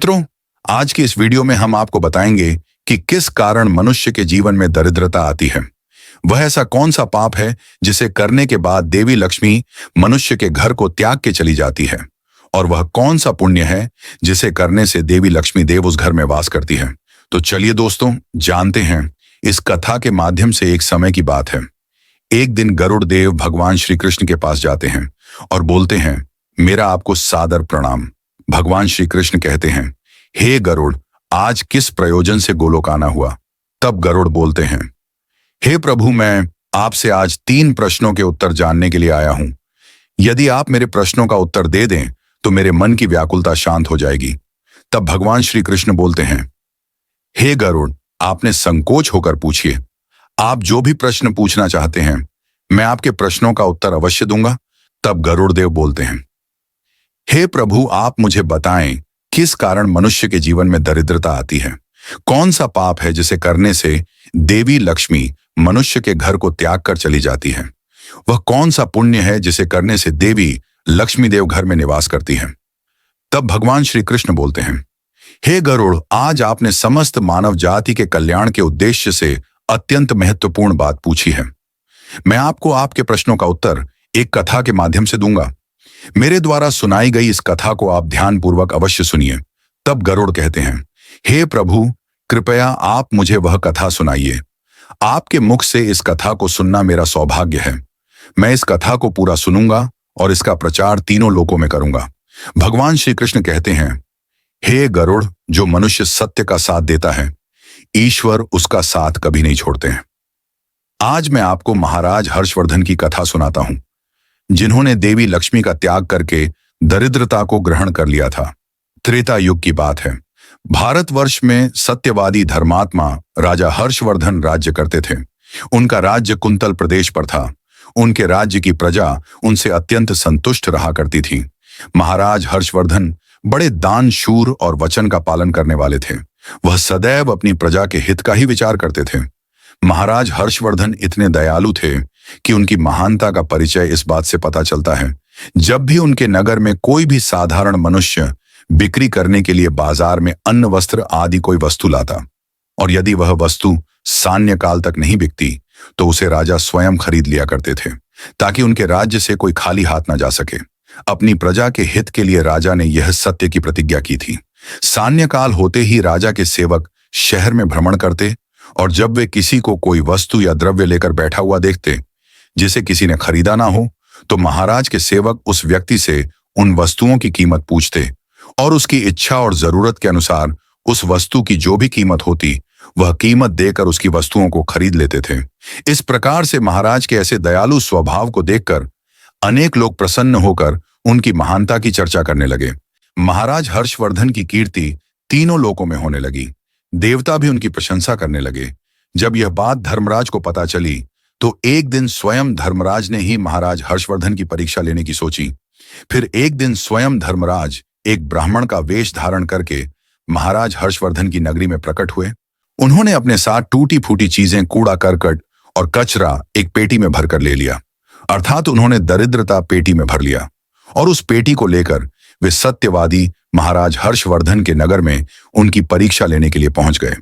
मित्रों, आज की इस वीडियो में हम आपको बताएंगे कि किस कारण मनुष्य के जीवन में दरिद्रता आती है। वह ऐसा कौन सा पाप है जिसे करने के बाद देवी लक्ष्मी मनुष्य के घर को त्याग के चली जाती है, और वह कौन सा पुण्य है जिसे करने से देवी लक्ष्मी देव उस घर में वास करती है। तो चलिए दोस्तों, जानते हैं। इस कथा के माध्यम से एक समय की बात है। एक दिन गरुड़ देव भगवान श्री कृष्ण के पास जाते हैं और बोलते हैं, मेरा आपको सादर प्रणाम। भगवान श्री कृष्ण कहते हैं, हे गरुड़, आज किस प्रयोजन से गोलोक आना हुआ। तब गरुड़ बोलते हैं, हे प्रभु, मैं आपसे आज 3 प्रश्नों के उत्तर जानने के लिए आया हूं। यदि आप मेरे प्रश्नों का उत्तर दे दें तो मेरे मन की व्याकुलता शांत हो जाएगी। तब भगवान श्री कृष्ण बोलते हैं, हे गरुड़, आपने संकोच होकर पूछिए। आप जो भी प्रश्न पूछना चाहते हैं, मैं आपके प्रश्नों का उत्तर अवश्य दूंगा। तब गरुड़ देव बोलते हैं, हे प्रभु, आप मुझे बताएं, किस कारण मनुष्य के जीवन में दरिद्रता आती है। कौन सा पाप है जिसे करने से देवी लक्ष्मी मनुष्य के घर को त्याग कर चली जाती है। वह कौन सा पुण्य है जिसे करने से देवी लक्ष्मी देव घर में निवास करती है। तब भगवान श्री कृष्ण बोलते हैं, हे गरुड़, आज आपने समस्त मानव जाति के कल्याण के उद्देश्य से अत्यंत महत्वपूर्ण बात पूछी है। मैं आपको आपके प्रश्नों का उत्तर एक कथा के माध्यम से दूंगा। मेरे द्वारा सुनाई गई इस कथा को आप ध्यानपूर्वक अवश्य सुनिए। तब गरुड़ कहते हैं, हे प्रभु, कृपया आप मुझे वह कथा सुनाइए। आपके मुख से इस कथा को सुनना मेरा सौभाग्य है। मैं इस कथा को पूरा सुनूंगा और इसका प्रचार तीनों लोकों में करूंगा। भगवान श्री कृष्ण कहते हैं, हे गरुड़, जो मनुष्य सत्य का साथ देता है, ईश्वर उसका साथ कभी नहीं छोड़ते हैं। आज मैं आपको महाराज हर्षवर्धन की कथा सुनाता हूं, जिन्होंने देवी लक्ष्मी का त्याग करके दरिद्रता को ग्रहण कर लिया था। त्रेता युग की बात है। भारतवर्ष में सत्यवादी धर्मात्मा राजा हर्षवर्धन राज्य करते थे। उनका राज्य कुंतल प्रदेश पर था। उनके राज्य की प्रजा उनसे अत्यंत संतुष्ट रहा करती थी। महाराज हर्षवर्धन बड़े दानशूर और वचन का पालन करने वाले थे। वह सदैव अपनी प्रजा के हित का ही विचार करते थे। महाराज हर्षवर्धन इतने दयालु थे कि उनकी महानता का परिचय इस बात से पता चलता है, जब भी उनके नगर में कोई भी साधारण मनुष्य बिक्री करने के लिए बाजार में अन्न, वस्त्र आदि कोई वस्तु लाता, और यदि वह वस्तु सान्य काल तक नहीं बिकती, तो उसे राजा स्वयं खरीद लिया करते थे, ताकि उनके राज्य से कोई खाली हाथ न जा सके। अपनी प्रजा के हित के लिए राजा ने यह सत्य की प्रतिज्ञा की थी। सान्य काल होते ही राजा के सेवक शहर में भ्रमण करते, और जब वे किसी को कोई वस्तु या द्रव्य लेकर बैठा हुआ देखते जिसे किसी ने खरीदा ना हो, तो महाराज के सेवक उस व्यक्ति से उन वस्तुओं की कीमत पूछते, और उसकी इच्छा और जरूरत के अनुसार उस वस्तु की जो भी कीमत होती, वह कीमत देकर उसकी वस्तुओं को खरीद लेते थे। इस प्रकार से महाराज के ऐसे दयालु स्वभाव को देखकर अनेक लोग प्रसन्न होकर उनकी महानता की चर्चा करने लगे। महाराज हर्षवर्धन की कीर्ति तीनों लोकों में होने लगी। देवता भी उनकी प्रशंसा करने लगे। जब यह बात धर्मराज को पता चली, तो एक दिन स्वयं धर्मराज ने ही महाराज हर्षवर्धन की परीक्षा लेने की सोची। फिर एक दिन स्वयं धर्मराज एक ब्राह्मण का वेश धारण करके महाराज हर्षवर्धन की नगरी में प्रकट हुए। उन्होंने अपने साथ टूटी फूटी चीजें, कूड़ा करकट और कचरा एक पेटी में भरकर ले लिया, अर्थात उन्होंने दरिद्रता पेटी में भर लिया, और उस पेटी को लेकर वे सत्यवादी महाराज हर्षवर्धन के नगर में उनकी परीक्षा लेने के लिए पहुंच गए।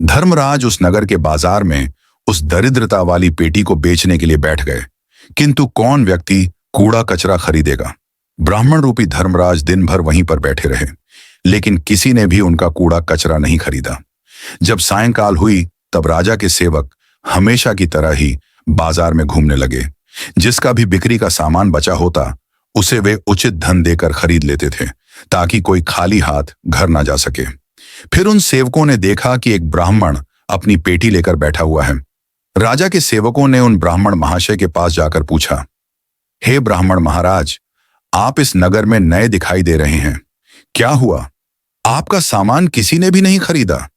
धर्मराज उस नगर के बाजार में उस दरिद्रता वाली पेटी को बेचने के लिए बैठ गए, किंतु कौन व्यक्ति कूड़ा कचरा खरीदेगा। ब्राह्मण रूपी धर्मराज दिन भर वहीं पर बैठे रहे, लेकिन किसी ने भी उनका कूड़ा कचरा नहीं खरीदा। जब सायंकाल हुई, तब राजा के सेवक हमेशा की तरह ही बाजार में घूमने लगे। जिसका भी बिक्री का सामान बचा होता, उसे वे उचित धन देकर खरीद लेते थे, ताकि कोई खाली हाथ घर ना जा सके। फिर उन सेवकों ने देखा कि एक ब्राह्मण अपनी पेटी लेकर बैठा हुआ है। राजा के सेवकों ने उन ब्राह्मण महाशय के पास जाकर पूछा, हे ब्राह्मण महाराज, आप इस नगर में नए दिखाई दे रहे हैं, क्या हुआ? आपका सामान किसी ने भी नहीं खरीदा,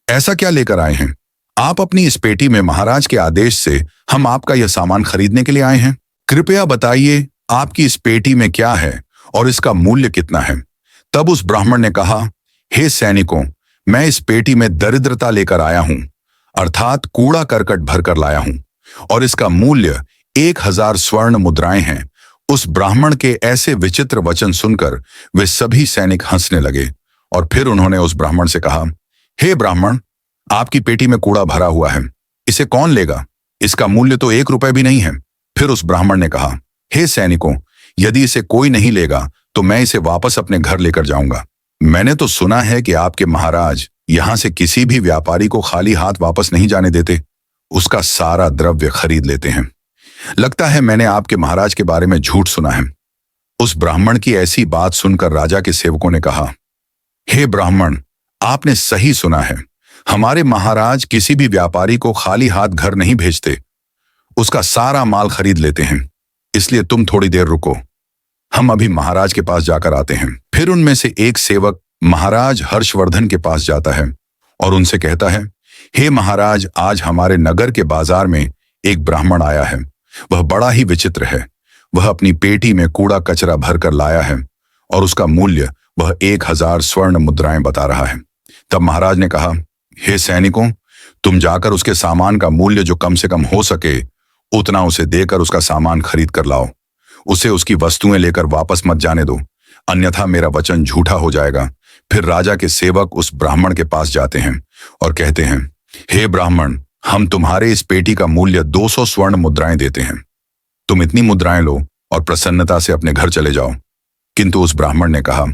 ऐसा क्या लेकर आए हैं? आप अपनी इस पेटी में महाराज के आदेश से हम आपका यह सामान खरीदने के लिए आए हैं। कृपया बताइए, आपकी इस पेटी में क्या है और इसका मूल्य कितना है? तब उस ब्राह्मण ने कहा, हे सैनिकों, मैं इस पेटी में दरिद्रता लेकर आया हूं, अर्थात कूड़ा करकट भरकर लाया हूं, और इसका मूल्य 1000 स्वर्ण मुद्राएं हैं। उस ब्राह्मण के ऐसे विचित्र वचन सुनकर वे सभी सैनिक हंसने लगे और फिर उन्होंने उस ब्राह्मण से कहा, हे ब्राह्मण, आपकी पेटी में कूड़ा भरा हुआ है, इसे कौन लेगा? इसका मूल्य तो 1 रुपए भी नहीं है। फिर उस ब्राह्मण ने कहा, हे सैनिकों, यदि इसे कोई नहीं लेगा तो मैं इसे वापस अपने घर लेकर जाऊंगा। मैंने तो सुना है कि आपके महाराज यहां से किसी भी व्यापारी को खाली हाथ वापस नहीं जाने देते, उसका सारा द्रव्य खरीद लेते हैं। लगता है मैंने आपके महाराज के बारे में झूठ सुना है। उस ब्राह्मण की ऐसी बात सुनकर राजा के सेवकों ने कहा, हे ब्राह्मण, आपने सही सुना है। हमारे महाराज किसी भी व्यापारी को खाली हाथ घर नहीं भेजते, उसका सारा माल खरीद लेते हैं। इसलिए तुम थोड़ी देर रुको, हम अभी महाराज के पास जाकर आते हैं। फिर उनमें से एक सेवक महाराज हर्षवर्धन के पास जाता है और उनसे कहता है, हे महाराज, आज हमारे नगर के बाजार में एक ब्राह्मण आया है। वह बड़ा ही विचित्र है। वह अपनी पेटी में कूड़ा कचरा भरकर लाया है और उसका मूल्य वह 1000 स्वर्ण मुद्राएं बता रहा है। तब महाराज ने कहा, हे सैनिकों, तुम जाकर उसके सामान का मूल्य जो कम से कम हो सके उतना उसे देकर उसका सामान खरीद कर लाओ। उसे उसकी वस्तुएं लेकर वापस मत जाने दो, अन्यथा मेरा वचन झूठा हो जाएगा। फिर राजा के सेवक उस ब्राह्मण के पास जाते हैं और कहते हैं, हे ब्राह्मण, हम तुम्हारे इस पेटी का मूल्य 200 स्वर्ण मुद्राएं देते हैं। तुम इतनी मुद्राएं लो और प्रसन्नता से अपने घर चले जाओ। किंतु उस ब्राह्मण ने कहा,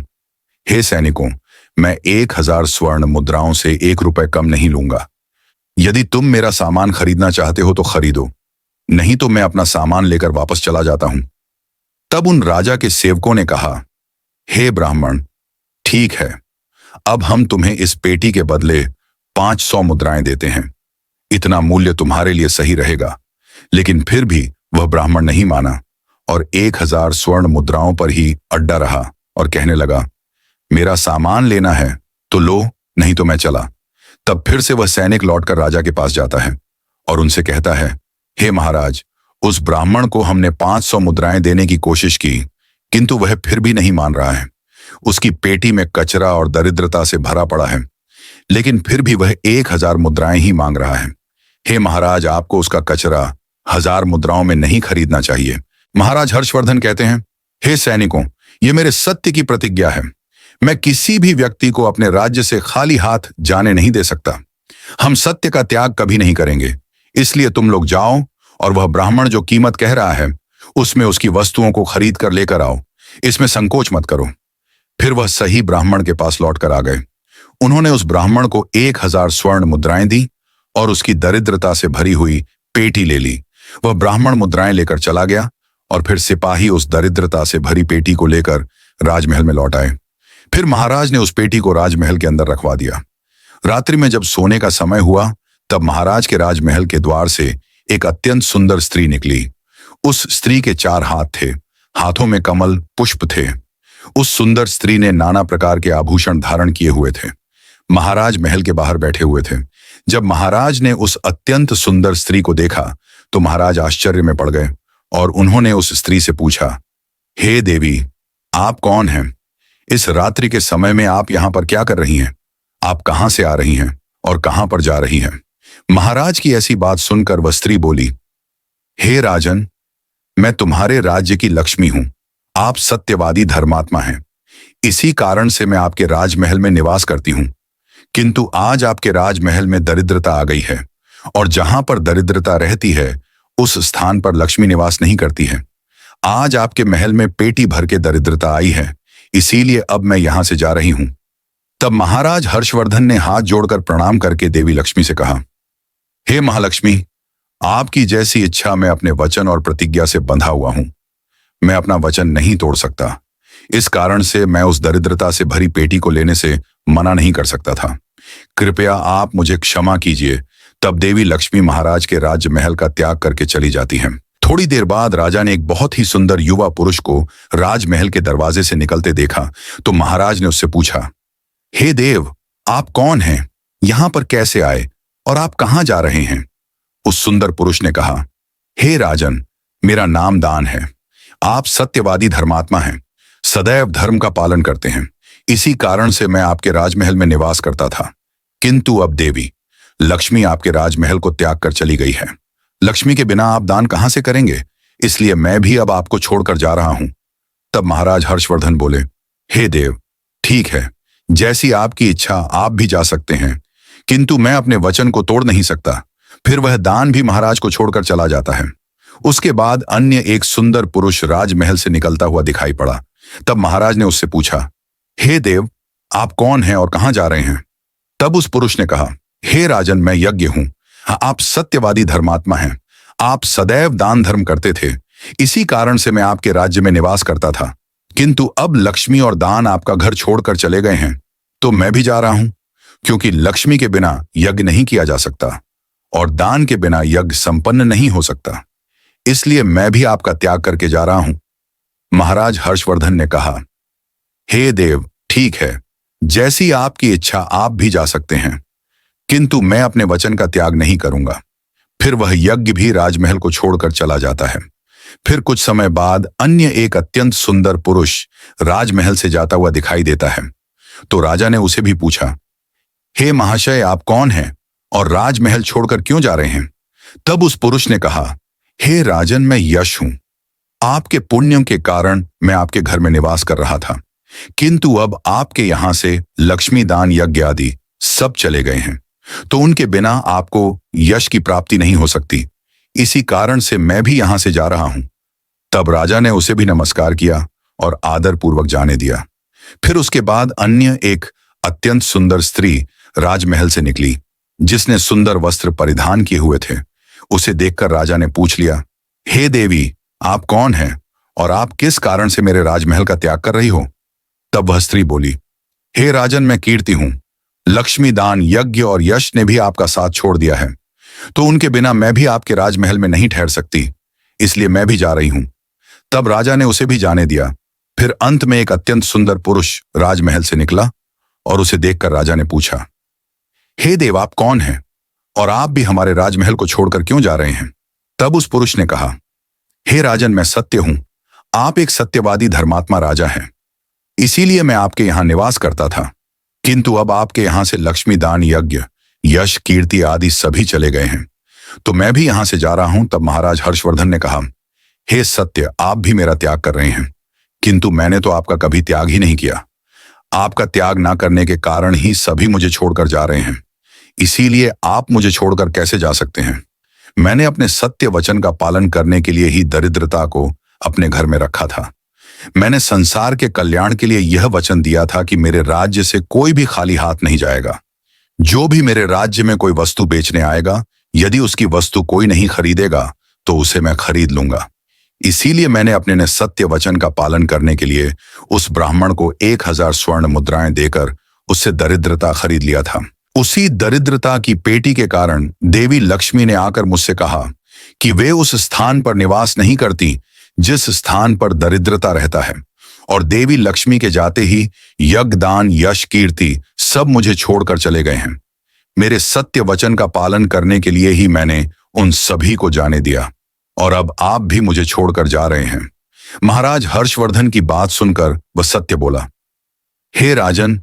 हे सैनिकों, मैं 1000 स्वर्ण मुद्राओं से 1 रुपए कम नहीं लूंगा। यदि तुम मेरा सामान खरीदना चाहते हो तो खरीदो, नहीं तो मैं अपना सामान लेकर वापस चला जाता हूं। तब उन राजा के सेवकों ने कहा, हे ब्राह्मण, ठीक है, अब हम तुम्हें इस पेटी के बदले 500 मुद्राएं देते हैं। इतना मूल्य तुम्हारे लिए सही रहेगा। लेकिन फिर भी वह ब्राह्मण नहीं माना और 1000 स्वर्ण मुद्राओं पर ही अड्डा रहा और कहने लगा, मेरा सामान लेना है तो लो, नहीं तो मैं चला। तब फिर से वह सैनिक लौटकर राजा के पास जाता है और उनसे कहता है, हे महाराज, उस ब्राह्मण को हमने 500 मुद्राएं देने की कोशिश की, किंतु वह फिर भी नहीं मान रहा है। उसकी पेटी में कचरा और दरिद्रता से भरा पड़ा है, लेकिन फिर भी वह 1000 मुद्राएं ही मांग रहा है। हे महाराज, आपको उसका कचरा 1000 मुद्राओं में नहीं खरीदना चाहिए। महाराज हर्षवर्धन कहते हैं, हे सैनिकों, ये मेरे सत्य की प्रतिज्ञा है। मैं किसी भी व्यक्ति को अपने राज्य से खाली हाथ जाने नहीं दे सकता। हम सत्य का त्याग कभी नहीं करेंगे। इसलिए तुम लोग जाओ और वह ब्राह्मण जो कीमत कह रहा है उसमें उसकी वस्तुओं को खरीद कर लेकर आओ। इसमें संकोच मत करो। फिर वह सही ब्राह्मण के पास लौट कर आ गए। उन्होंने उस ब्राह्मण को 1000 स्वर्ण मुद्राएं दी और उसकी दरिद्रता से भरी हुई पेटी ले ली। वह ब्राह्मण मुद्राएं लेकर चला गया और फिर सिपाही उस दरिद्रता से भरी पेटी को लेकर राजमहल में लौट आए। फिर महाराज ने उस पेटी को राजमहल के अंदर रखवा दिया। रात्रि में जब सोने का समय हुआ तब महाराज के राजमहल के द्वार से एक अत्यंत सुंदर स्त्री निकली। उस स्त्री के 4 हाथ थे, हाथों में कमल पुष्प थे। उस सुंदर स्त्री ने नाना प्रकार के आभूषण धारण किए हुए थे। महाराज महल के बाहर बैठे हुए थे। जब महाराज ने उस अत्यंत सुंदर स्त्री को देखा तो महाराज आश्चर्य में पड़ गए और उन्होंने उस स्त्री से पूछा, हे देवी, आप कौन हैं? इस रात्रि के समय में आप यहाँ पर क्या कर रही हैं? आप कहाँ से आ रही हैं और कहाँ पर जा रही हैं? महाराज की ऐसी बात सुनकर वह स्त्री बोली, हे राजन, मैं तुम्हारे राज्य की लक्ष्मी हूं। आप सत्यवादी धर्मात्मा हैं। इसी कारण से मैं आपके राजमहल में निवास करती हूं। किंतु आज आपके राजमहल में दरिद्रता आ गई है और जहां पर दरिद्रता रहती है उस स्थान पर लक्ष्मी निवास नहीं करती है। आज आपके महल में पेटी भर के दरिद्रता आई है, इसीलिए अब मैं यहां से जा रही हूं। तब महाराज हर्षवर्धन ने हाथ जोड़कर प्रणाम करके देवी लक्ष्मी से कहा, हे महालक्ष्मी, आपकी जैसी इच्छा, मैं अपने वचन और प्रतिज्ञा से बंधा हुआ हूं। मैं अपना वचन नहीं तोड़ सकता। इस कारण से मैं उस दरिद्रता से भरी पेटी को लेने से मना नहीं कर सकता था। कृपया आप मुझे क्षमा कीजिए। तब देवी लक्ष्मी महाराज के राजमहल का त्याग करके चली जाती हैं। थोड़ी देर बाद राजा ने एक बहुत ही सुंदर युवा पुरुष को राजमहल के दरवाजे से निकलते देखा तो महाराज ने उससे पूछा, हे देव, आप कौन हैं? यहां पर कैसे आए और आप कहां जा रहे हैं? उस सुंदर पुरुष ने कहा, हे राजन, मेरा नाम दान है। आप सत्यवादी धर्मात्मा हैं, सदैव धर्म का पालन करते हैं। इसी कारण से मैं आपके राजमहल में निवास करता था। किंतु अब देवी लक्ष्मी आपके राजमहल को त्याग कर चली गई है। लक्ष्मी के बिना आप दान कहां से करेंगे? इसलिए मैं भी अब आपको छोड़कर जा रहा हूं। तब महाराज हर्षवर्धन बोले, हे देव, ठीक है, जैसी आपकी इच्छा आप भी जा सकते हैं, किंतु मैं अपने वचन को तोड़ नहीं सकता। फिर वह दान भी महाराज को छोड़कर चला जाता है। उसके बाद अन्य एक सुंदर पुरुष राजमहल से निकलता हुआ दिखाई पड़ा। तब महाराज ने उससे पूछा, हे देव, आप कौन हैं और कहां जा रहे हैं? तब उस पुरुष ने कहा, हे राजन, मैं यज्ञ हूं। आप सत्यवादी धर्मात्मा हैं। आप सदैव दान धर्म करते थे, इसी कारण से मैं आपके राज्य में निवास करता था। किंतु अब लक्ष्मी और दान आपका घर छोड़कर चले गए हैं, तो मैं भी जा रहा हूं, क्योंकि लक्ष्मी के बिना यज्ञ नहीं किया जा सकता और दान के बिना यज्ञ संपन्न नहीं हो सकता। इसलिए मैं भी आपका त्याग करके जा रहा हूं। महाराज हर्षवर्धन ने कहा, हे देव, ठीक है, जैसी आपकी इच्छा आप भी जा सकते हैं, किंतु मैं अपने वचन का त्याग नहीं करूंगा। फिर वह यज्ञ भी राजमहल को छोड़कर चला जाता है। फिर कुछ समय बाद अन्य एक अत्यंत सुंदर पुरुष राजमहल से जाता हुआ दिखाई देता है। तो राजा ने उसे भी पूछा, हे महाशय, आप कौन हैं और राजमहल छोड़कर क्यों जा रहे हैं? तब उस पुरुष ने कहा, हे राजन, मैं यश हूं। आपके पुण्यों के कारण मैं आपके घर में निवास कर रहा था, किंतु अब आपके यहां से लक्ष्मी दान यज्ञ आदि सब चले गए हैं, तो उनके बिना आपको यश की प्राप्ति नहीं हो सकती। इसी कारण से मैं भी यहां से जा रहा हूं। तब राजा ने उसे भी नमस्कार किया और आदर पूर्वक जाने दिया। फिर उसके बाद अन्य एक अत्यंत सुंदर स्त्री राजमहल से निकली, जिसने सुंदर वस्त्र परिधान किए हुए थे। उसे देखकर राजा ने पूछ लिया, हे देवी, आप कौन हैं और आप किस कारण से मेरे राजमहल का त्याग कर रही हो? तब वह स्त्री बोली, हे राजन, मैं कीर्ति हूं। लक्ष्मी दान यज्ञ और यश ने भी आपका साथ छोड़ दिया है, तो उनके बिना मैं भी आपके राजमहल में नहीं ठहर सकती, इसलिए मैं भी जा रही हूं। तब राजा ने उसे भी जाने दिया। फिर अंत में एक अत्यंत सुंदर पुरुष राजमहल से निकला और उसे देखकर राजा ने पूछा, हे देव, आप कौन हैं और आप भी हमारे राजमहल को छोड़कर क्यों जा रहे हैं? तब उस पुरुष ने कहा, हे राजन, मैं सत्य हूं। आप एक सत्यवादी धर्मात्मा राजा हैं, इसीलिए मैं आपके यहां निवास करता था, किंतु अब आपके यहां से लक्ष्मी दान यज्ञ, यश, कीर्ति आदि सभी चले गए हैं, तो मैं भी यहां से जा रहा हूं। तब महाराज हर्षवर्धन ने कहा, हे सत्य, आप भी मेरा त्याग कर रहे हैं, किंतु मैंने तो आपका कभी त्याग ही नहीं किया। आपका त्याग ना करने के कारण ही सभी मुझे छोड़कर जा रहे हैं, इसीलिए आप मुझे छोड़कर कैसे जा सकते हैं? मैंने अपने सत्य वचन का पालन करने के लिए ही दरिद्रता को अपने घर में रखा था। मैंने संसार के कल्याण के लिए यह वचन दिया था कि मेरे राज्य से कोई भी खाली हाथ नहीं जाएगा। जो भी मेरे राज्य में कोई वस्तु बेचने आएगा, यदि उसकी वस्तु कोई नहीं खरीदेगा तो उसे मैं खरीद लूंगा। इसीलिए मैंने अपने ने सत्य वचन का पालन करने के लिए उस ब्राह्मण को 1000 स्वर्ण मुद्राएं देकर उससे दरिद्रता खरीद लिया था। उसी दरिद्रता की पेटी के कारण देवी लक्ष्मी ने आकर मुझसे कहा कि वे उस स्थान पर निवास नहीं करती जिस स्थान पर दरिद्रता रहता है, और देवी लक्ष्मी के जाते ही यज्ञ, दान, यश, कीर्ति सब मुझे छोड़कर चले गए हैं। मेरे सत्य वचन का पालन करने के लिए ही मैंने उन सभी को जाने दिया, और अब आप भी मुझे छोड़कर जा रहे हैं। महाराज हर्षवर्धन की बात सुनकर वह सत्य बोला, हे राजन,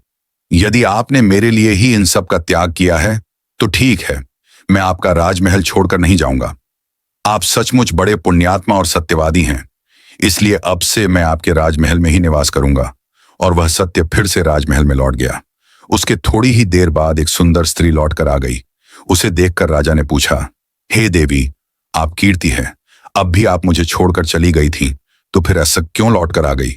यदि आपने मेरे लिए ही इन सब का त्याग किया है तो ठीक है, मैं आपका राजमहल छोड़कर नहीं जाऊंगा। आप सचमुच बड़े पुण्यात्मा और सत्यवादी हैं, इसलिए अब से मैं आपके राजमहल में ही निवास करूंगा। और वह सत्य फिर से राजमहल में लौट गया। उसके थोड़ी ही देर बाद एक सुंदर स्त्री लौटकर आ गई। उसे देखकर राजा ने पूछा, हे देवी, आप कीर्ति है, अब भी आप मुझे छोड़कर चली गई थी, तो फिर ऐसा क्यों लौटकर आ गई?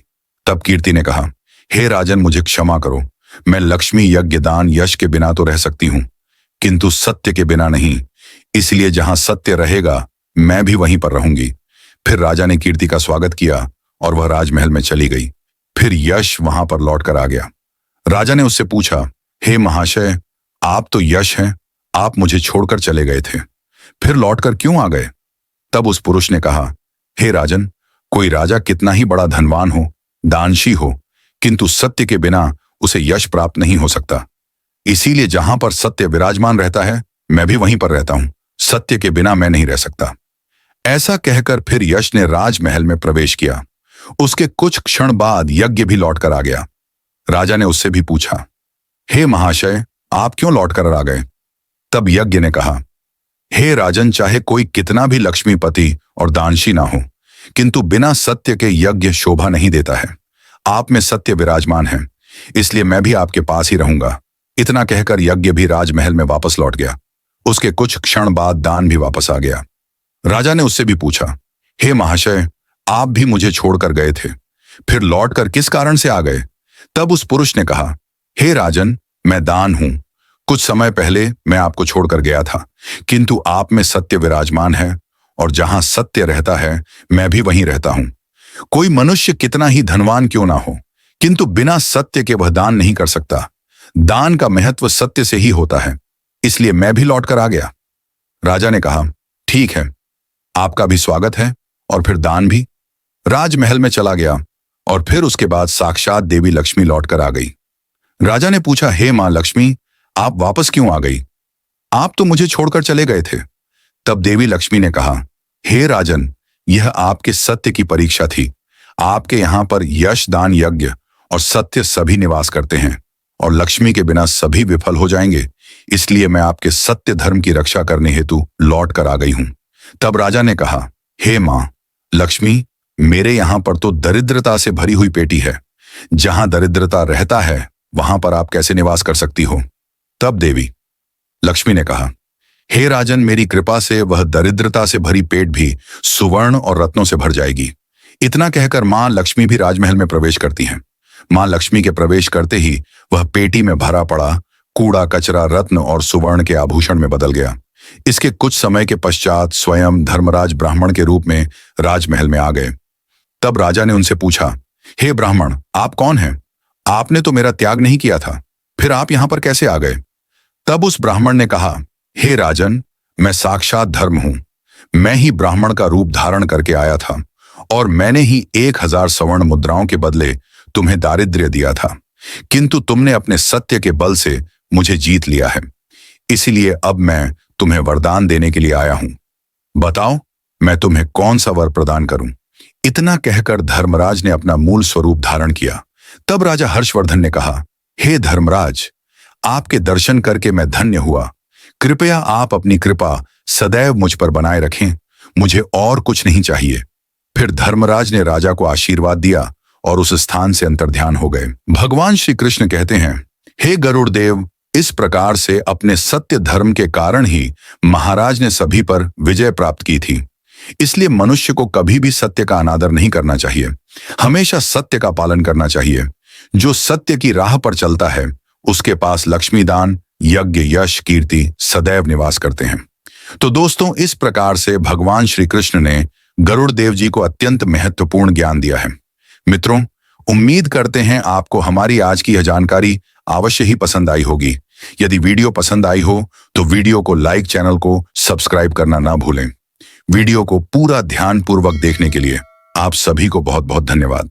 तब कीर्ति ने कहा, हे राजन, मुझे क्षमा करो। मैं लक्ष्मी, यज्ञ, दान, यश के बिना तो रह सकती हूं, किंतु सत्य के बिना नहीं। इसलिए जहां सत्य रहेगा मैं भी वहीं पर रहूंगी। फिर राजा ने कीर्ति का स्वागत किया और वह राजमहल में चली गई। फिर यश वहां पर लौटकर आ गया। राजा ने उससे पूछा, हे महाशय, आप तो यश हैं, आप मुझे छोड़कर चले गए थे, फिर लौटकर क्यों आ गए? तब उस पुरुष ने कहा, हे राजन, कोई राजा कितना ही बड़ा धनवान हो, दानशी हो, किंतु सत्य के बिना उसे यश प्राप्त नहीं हो सकता। इसीलिए जहां पर सत्य विराजमान रहता है मैं भी वहीं पर रहता हूं। सत्य के बिना मैं नहीं रह सकता। ऐसा कहकर फिर यश ने राजमहल में प्रवेश किया। उसके कुछ क्षण बाद यज्ञ भी लौटकर आ गया। राजा ने उससे भी पूछा, हे महाशय, आप क्यों लौटकर आ गए? तब यज्ञ ने कहा, हे राजन, चाहे कोई कितना भी लक्ष्मीपति और दानशी ना हो, किंतु बिना सत्य के यज्ञ शोभा नहीं देता है। आप में सत्य विराजमान है, इसलिए मैं भी आपके पास ही रहूंगा। इतना कहकर यज्ञ भी राजमहल में वापस लौट गया। उसके कुछ क्षण बाद दान भी वापस आ गया। राजा ने उससे भी पूछा, हे महाशय, आप भी मुझे छोड़कर गए थे, फिर लौटकर किस कारण से आ गए? तब उस पुरुष ने कहा, हे राजन, मैं दान हूं। कुछ समय पहले मैं आपको छोड़कर गया था, किंतु आप में सत्य विराजमान है, और जहां सत्य रहता है मैं भी वहीं रहता हूं। कोई मनुष्य कितना ही धनवान क्यों ना हो, किंतु बिना सत्य के वह दान नहीं कर सकता। दान का महत्व सत्य से ही होता है, इसलिए मैं भी लौटकर आ गया। राजा ने कहा, ठीक है, आपका भी स्वागत है, और फिर दान भी। राजमहल में चला गया, और फिर उसके बाद साक्षात देवी लक्ष्मी लौटकर आ गई। राजा ने पूछा, हे मां लक्ष्मी, आप वापस क्यों आ गई? आप तो मुझे छोड़कर चले गए थे। तब देवी लक्ष्मी ने कहा, हे राजन, यह आपके सत्य की परीक्षा थी। आपके यहां पर यश, दान, यज्ञ और सत्य सभी निवास करते हैं, और लक्ष्मी के बिना सभी विफल हो जाएंगे। इसलिए मैं आपके सत्य धर्म की रक्षा करने हेतु लौट कर आ गई हूं। तब राजा ने कहा, हे मां लक्ष्मी, मेरे यहां पर तो दरिद्रता से भरी हुई पेटी है। जहां दरिद्रता रहता है वहां पर आप कैसे निवास कर सकती हो? तब देवी लक्ष्मी ने कहा, हे राजन, मेरी कृपा से वह दरिद्रता से भरी पेट भी सुवर्ण और रत्नों से भर जाएगी। इतना कहकर मां लक्ष्मी भी राजमहल में प्रवेश करती हैं। मां लक्ष्मी के प्रवेश करते ही वह पेटी में भरा पड़ा कूड़ा कचरा रत्न और सुवर्ण के आभूषण में बदल गया। इसके कुछ समय के पश्चात स्वयं धर्मराज ब्राह्मण के रूप में राजमहल में आ गए। तब राजा ने उनसे पूछा, हे ब्राह्मण, आप कौन हैं? आपने तो मेरा त्याग नहीं किया था, फिर आप यहां पर कैसे आ गए? तब उस ब्राह्मण ने कहा, हे राजन, मैं साक्षात धर्म हूं। मैं ही ब्राह्मण का रूप धारण करके आया था, और मैंने ही 1000 स्वर्ण मुद्राओं के बदले तुम्हें दारिद्र्य दिया था, किंतु तुमने अपने सत्य के बल से मुझे जीत लिया है। इसीलिए अब मैं तुम्हें वरदान देने के लिए आया हूं। बताओ, मैं तुम्हें कौन सा वर प्रदान करूं? इतना कहकर धर्मराज ने अपना मूल स्वरूप धारण किया। तब राजा हर्षवर्धन ने कहा, हे धर्मराज, आपके दर्शन करके मैं धन्य हुआ। कृपया आप अपनी कृपा सदैव मुझ पर बनाए रखें, मुझे और कुछ नहीं चाहिए। फिर धर्मराज ने राजा को आशीर्वाद दिया और उस स्थान से अंतर्ध्यान हो गए। भगवान श्री कृष्ण कहते हैं, हे गरुड़ देव, इस प्रकार से अपने सत्य धर्म के कारण ही महाराज ने सभी पर विजय प्राप्त की थी। इसलिए मनुष्य को कभी भी सत्य का अनादर नहीं करना चाहिए, हमेशा सत्य का पालन करना चाहिए। जो सत्य की राह पर चलता है उसके पास लक्ष्मी, दान, यज्ञ, यश, कीर्ति सदैव निवास करते हैं। तो दोस्तों, इस प्रकार से भगवान श्री कृष्ण ने गरुड़ देव जी को अत्यंत महत्वपूर्ण ज्ञान दिया है। मित्रों, उम्मीद करते हैं आपको हमारी आज की यह जानकारी अवश्य ही पसंद आई होगी। यदि वीडियो पसंद आई हो तो वीडियो को लाइक, चैनल को सब्सक्राइब करना ना भूलें। वीडियो को पूरा ध्यानपूर्वक देखने के लिए आप सभी को बहुत बहुत धन्यवाद।